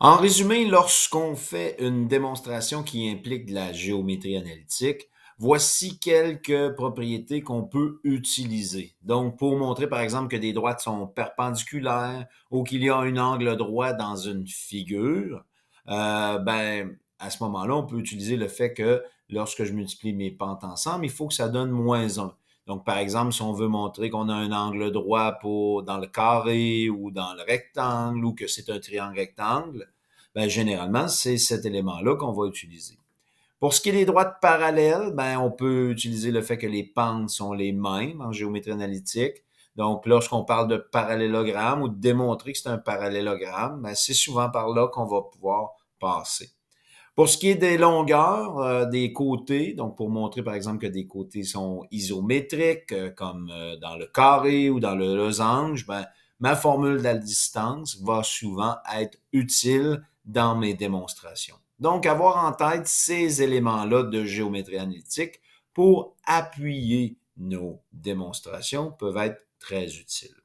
En résumé, lorsqu'on fait une démonstration qui implique de la géométrie analytique, voici quelques propriétés qu'on peut utiliser. Donc, pour montrer par exemple que des droites sont perpendiculaires ou qu'il y a un angle droit dans une figure, à ce moment-là, on peut utiliser le fait que lorsque je multiplie mes pentes ensemble, il faut que ça donne -1. Donc, par exemple, si on veut montrer qu'on a un angle droit dans le carré ou dans le rectangle ou que c'est un triangle rectangle, généralement, c'est cet élément-là qu'on va utiliser. Pour ce qui est des droites parallèles, on peut utiliser le fait que les pentes sont les mêmes en géométrie analytique. Donc, lorsqu'on parle de parallélogramme ou de démontrer que c'est un parallélogramme, c'est souvent par là qu'on va pouvoir passer. Pour ce qui est des longueurs des côtés, donc pour montrer par exemple que des côtés sont isométriques, comme dans le carré ou dans le losange, ma formule de la distance va souvent être utile dans mes démonstrations. Donc, avoir en tête ces éléments-là de géométrie analytique pour appuyer nos démonstrations peuvent être très utiles.